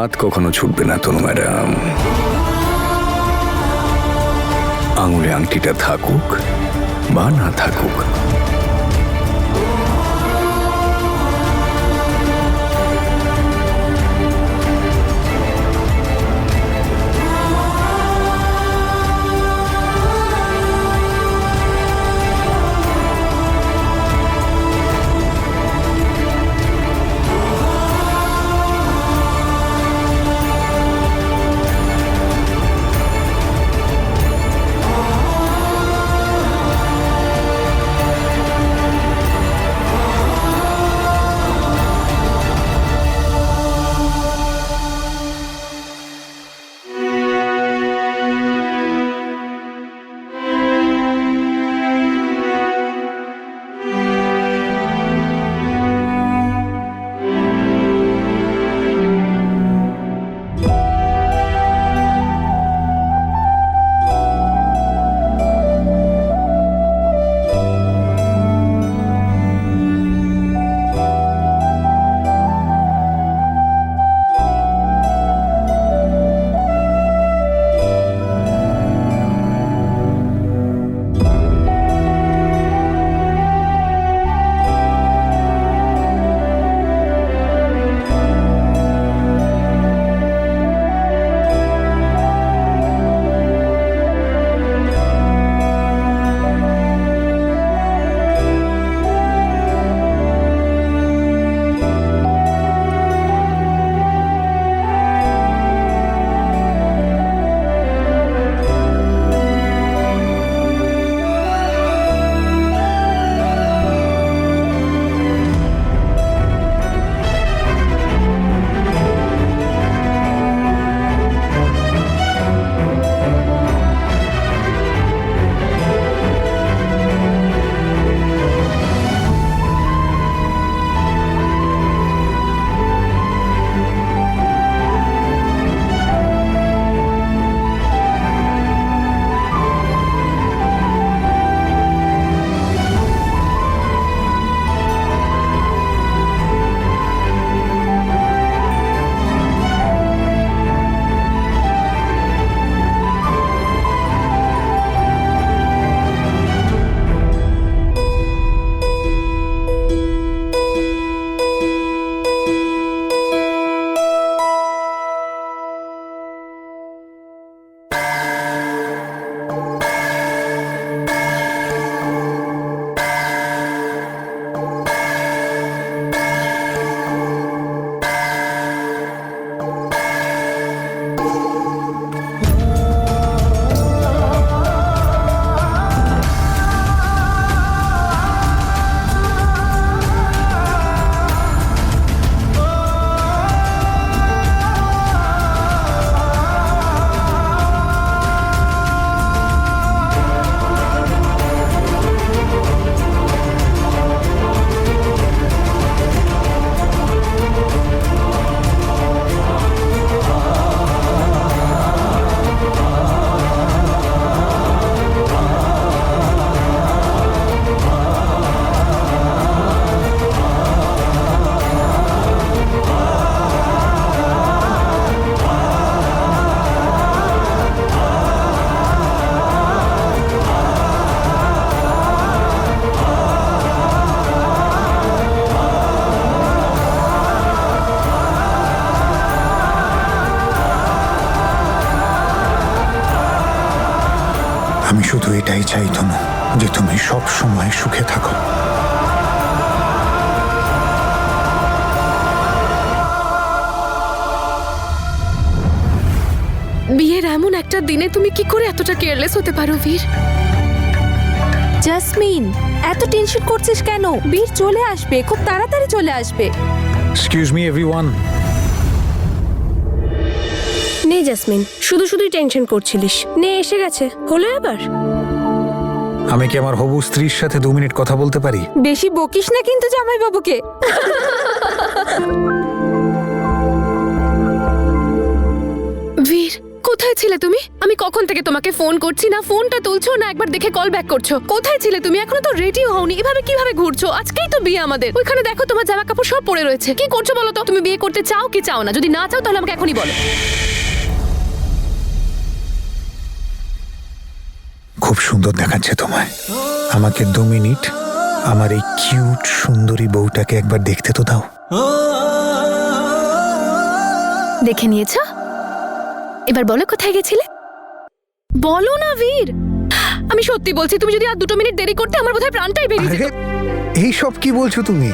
হাত কখনো ছুটবে না তনু ম্যাডাম। আঙুলে আংটিটা থাকুক বা না থাকুক। আমি শুধু এটাই চাই তনু, যে তুমি সব সময় সুখে থাকো। বিয়ের এমন একটা দিনে তুমি কি করে এতটা কেয়ারলেস হতে পারো বীর? জাসমিন, এত টেনশন করছিস কেন? বীর চলে আসবে, খুব তাড়াতাড়ি চলে আসবে। Excuse me everyone. নে জাসমিন, শুধু শুধুই টেনশন করছিলিস। নে, এসে গেছে। হলো এবার? আমি কি আমার হবু স্ত্রীর সাথে 2 মিনিট কথা বলতে পারি? বেশি বকিস না কিন্তু জামাইবাবুকে। বীর, কোথায় ছিলে তুমি? আমি কখন থেকে তোমাকে ফোন করছি, না ফোনটা তুলছো না একবার দেখে কল ব্যাক করছো। কোথায় ছিলে তুমি? এখনো তো রেডিও হওনি, এভাবে কিভাবে ঘুরছো? আজকেই তো বিয়ে আমাদের। ওইখানে দেখো তোমার জামা কাপড় সব পড়ে রয়েছে। কি করছো বলো তো? তুমি বিয়ে করতে চাও কি চাও না? যদি না চাও তাহলে আমাকে এখনই বলো। খুব সুন্দর দেখাচ্ছে তোমায়। আমাকে 2 মিনিট আমার এই কিউট সুন্দরী বউটাকে একবার দেখতে তো দাও। দেখে নিয়েছো? এবার বলো কোথায় গেছিলে? বলো না বীর। আমি সত্যি বলছি, তুমি যদি আর 2 মিনিট দেরি করতে আমার বোধহয় প্রাণটাই বেরিয়ে যেত। এই সব কি বলছো তুমি?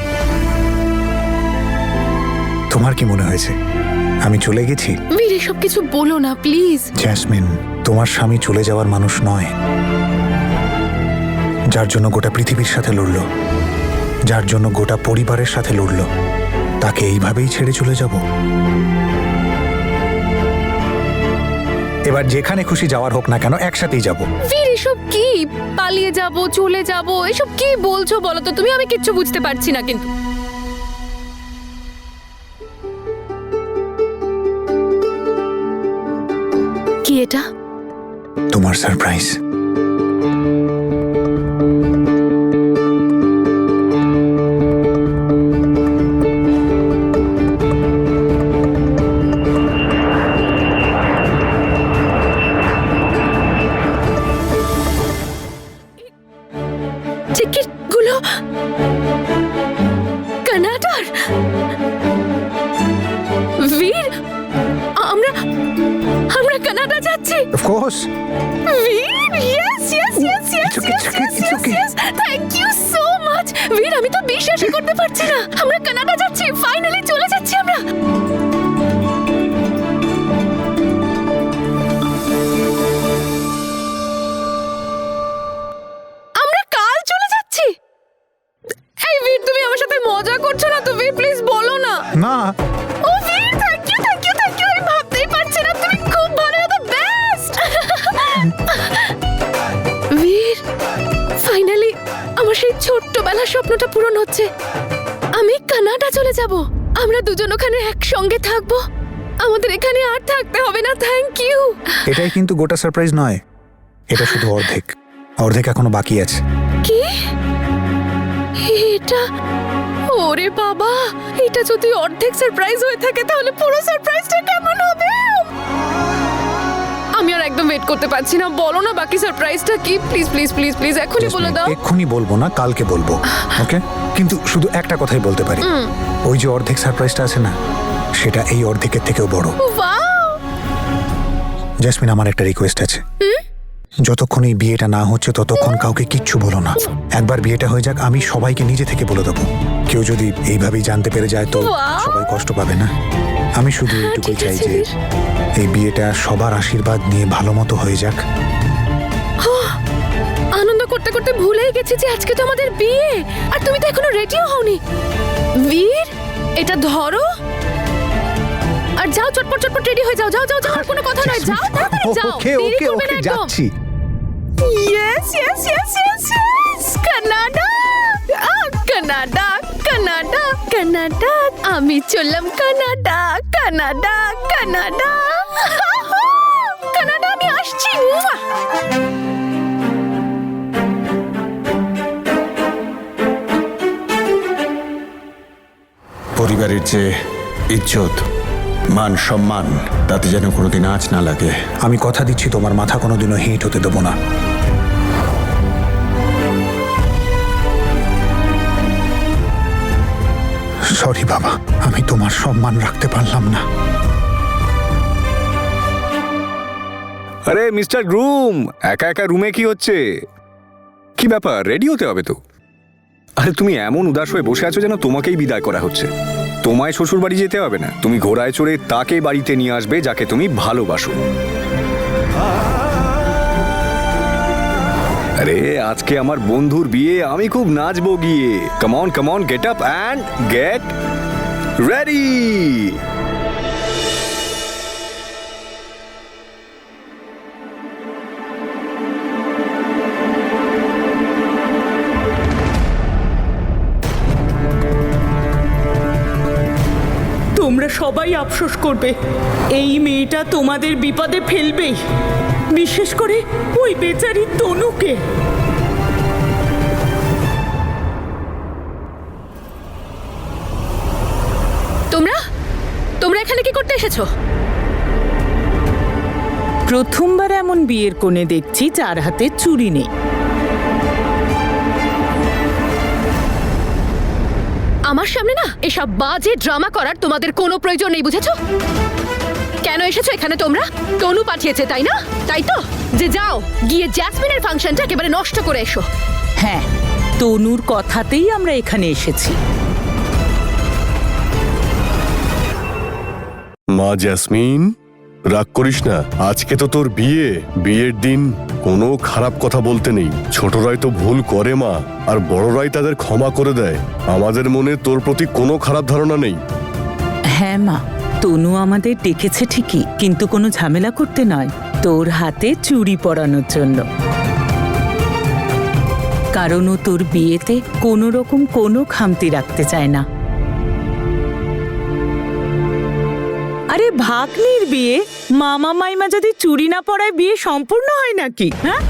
তোমার কি মনে হয়েছে আমি চলে গেছি? বীর এসব কিছু বলো না প্লিজ। জ্যাসমিন, তোমার স্বামী চলে যাওয়ার মানুষ নয়। যার জন্য গোটা পৃথিবীর সাথে লড়লো, যার জন্য গোটা পরিবারের সাথে লড়লো, তাকে এইভাবেই ছেড়ে চলে যাব? এবার যেখানে খুশি যাওয়ার হোক না কেন, একসাথেই যাব। বীর এসব কি? পালিয়ে যাব, চলে যাব, এসব কি বলছো বলো তো তুমি? আমি কিচ্ছু বুঝতে পারছি না কিন্তু। কি এটা? তোমার সারপ্রাইজ। টিকিটগুলো কানাডার। বীর আমরা আমরা কানাডা যাচ্ছি। Of course. Bir yes yes yes yes yes thank you so much. Bir আমি তো বিশ্বাসই করতে পারছি না, আমরা কানাডা যাচ্ছি, ফাইনালি চলে যাচ্ছি আমরা। আমরা কাল চলে যাচ্ছি। এই বীর তুমি আমার সাথে মজা করছো না তো? বীর প্লিজ বলো না। না, ও বীর thank you thank you thank you. আমি ভাবতেই পারছি না, তুমি খুব ভালো, দ্য বেস্ট। বীর ফাইনালি আমার সেই ছোট্টবেলার স্বপ্নটা পূরণ হচ্ছে। আমি কানাডা চলে যাব, আমরা দুজন ওখানে একসঙ্গে থাকবো, আমাদের এখানে আর থাকতে হবে না। Thank you. এটাই কিন্তু গোটা সারপ্রাইজ নয়, এটা শুধু অর্ধেক। অর্ধেক এখনো বাকি আছে। কি এটা? ওরে বাবা, এটা যদি অর্ধেক সারপ্রাইজ হয়ে থাকে তাহলে পুরো সারপ্রাইজটা কেমন হবে? আমি আর একদম ওয়েট করতে পারছি না। বলো না বাকি সারপ্রাইজটা কি? প্লিজ প্লিজ প্লিজ প্লিজ এখনই বলে দাও। এক্ষুনি বলবো না, কালকে বলবো, ওকে? কিন্তু শুধু একটা কথাই বলতে পারি, ওই যে অর্ধেক সারপ্রাইজটা আছে না, সেটা এই অর্ধেকের থেকেও বড়। ওয়াও। জ্যাসমিন, আমার একটা রিকোয়েস্ট আছে। যতক্ষণ এই বিয়েটা না হচ্ছে ততক্ষণ কাউকে কিচ্ছু বলো না। একবার বিয়েটা হয়ে যাক, আমি সবাইকে নিজে থেকে বলে দেবো। কেউ যদি এইভাবেই জানতে পেরে যায় তো সবাই কষ্ট পাবে না? আমি শুধু এইটুকুই চাই যে এই বিয়েটা সবার আশীর্বাদ নিয়ে ভালো মতো হয়ে যাক। আনন্দ করতে করতে ভুলেই গেছি যে আজকে তো আমাদের বিয়ে, আর তুমি তো এখনো রেডিও হওনি। বীর এটা ধরো আর যাও, চটপট চটপট রেডি হয়ে যাও। যাও যাও যাও, আর কোনো কথা নয়, যাও তাড়াতাড়ি যাও। ওকে ওকে ওকে, যাচ্ছি। Yes yes yes yes yes. Canada Canada Canada Canada, আমি চললাম কানাডা কানাডা কানাডা। কানাডা আমি আসছি। পরিবারের যে ইজ্জত, মান সম্মান, তাতে যেন কোনোদিন আঁচ না লাগে। আমি কথা দিচ্ছি তোমার মাথা কোনোদিনও হিট হতে দেবো না। সরি বাবা, আমি তোমার সম্মান রাখতে পারলাম না। আরে মিস্টার গ্রুম, একা একা রুমে কি হচ্ছে? কি ব্যাপার, রেডি হতে হবে তো। আরে তুমি এমন উদাস হয়ে বসে আছো যেন তোমাকেই বিদায় করা হচ্ছে। তোমায় শ্বশুর বাড়ি যেতে হবে না, তুমি ঘোড়ায় চড়ে তাকে বাড়িতে নিয়ে আসবে যাকে তুমি ভালোবাসো। আরে আজকে আমার বন্ধুর বিয়ে, আমি খুব নাচবো গিয়ে। Come on get up and get ready. তোমরা তোমরা সবাই আফসোস করবে। এই মেয়েটা তোমাদের বিপদে ফেলবেই, বিশেষ করে ওই বেচারি তনুকে। তোমরা তোমরা এখানে কি করতে এসেছো? প্রথমবার এমন বিয়ের কোণে দেখছি যার হাতে চুড়ি নেই। আমার সামনে না এসব বাজে ড্রামা করার তোমাদের কোনো প্রয়োজন নেই, বুঝেছো? কেন এসেছো এখানে তোমরা? তনু পাঠিয়েছে তাই না? তাই তো, যে যাও গিয়ে জ্যাসমিনের ফাংশনটা একেবারে নষ্ট করে এসো। হ্যাঁ, তনুর কথাতেই আমরা এখানে এসেছি। মা জ্যাসমিন, রাগ করিস না। আজকে তো তোর বিয়ের দিন কোনো খারাপ কথা বলতে নেই। ছোটরাই তো ভুল করে মা, আর বড়রাই তাদের ক্ষমা করে দেয়। আমাদের মনে তোর প্রতি কোনো খারাপ ধারণা নেই। হ্যাঁ মা, তনু আমাদের ডেকেছে ঠিকই, কিন্তু কোনো ঝামেলা করতে নয়, তোর হাতে চুড়ি পরানোর জন্য। কারণ ও তোর বিয়েতে কোনো রকম কোনো খামতি রাখতে চায় না। আরে ভাগ্নির বিয়ে, মামা মাইমা যদি চুড়ি না পরায় বিয়ে সম্পূর্ণ হয় নাকি? হ্যাঁ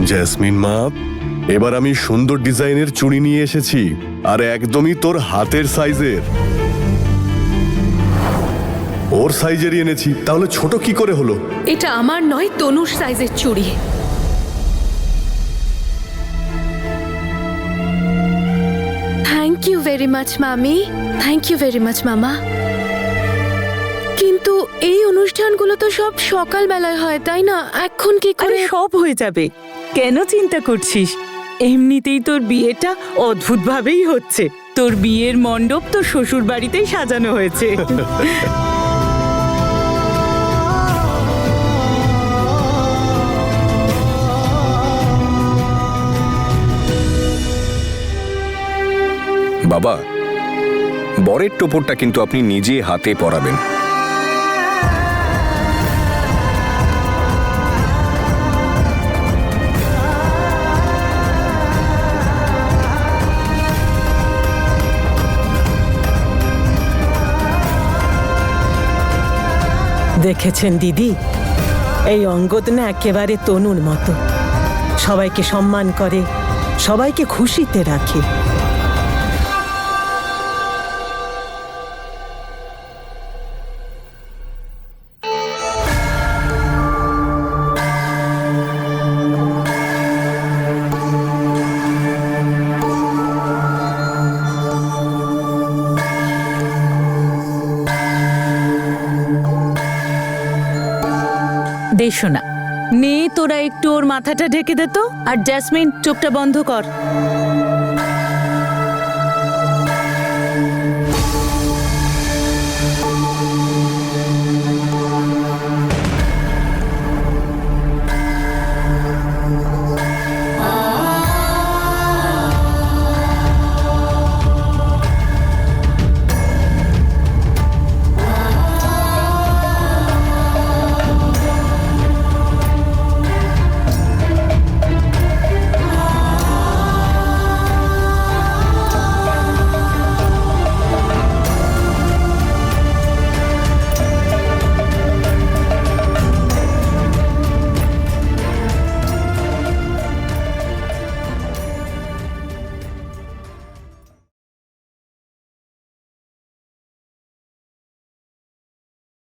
জ্যাসমিন মা, এবার আমি সুন্দর ডিজাইনের চুড়ি নিয়ে এসেছি, আর একদমই তোর হাতের সাইজের। ওর সাইজেরই এনেছি, তাহলে ছোট কি করে হলো? এটা আমার নয়, তনুর সাইজের চুড়ি। থ্যাংক ইউ ভেরি মাচ মামি, থ্যাংক ইউ ভেরি মাচ মামা। কিন্তু এই অনুষ্ঠানগুলো তো সব সকালবেলায় হয় তাই না? এখন কি আরে করে? সব হয়ে যাবে, কেন চিন্তা করছিস? এমনিতেই তোর বিয়েটা অদ্ভুতভাবেই হচ্ছে। তোর বিয়ের মণ্ডপ তো শ্বশুর বাড়িতেই সাজানো হয়েছে। বাবা, বরের টোপরটা কিন্তু আপনি নিজে হাতে পরাবেন। দেখেছেন দিদি, এই অঙ্গদ না একেবারে তনুর মতো, সবাইকে সম্মান করে, সবাইকে খুশিতে রাখে। দেশো না, নে তোরা একটু ওর মাথাটা ঢেকে দে তো। আর জ্যাসমিন, চোখটা বন্ধ কর।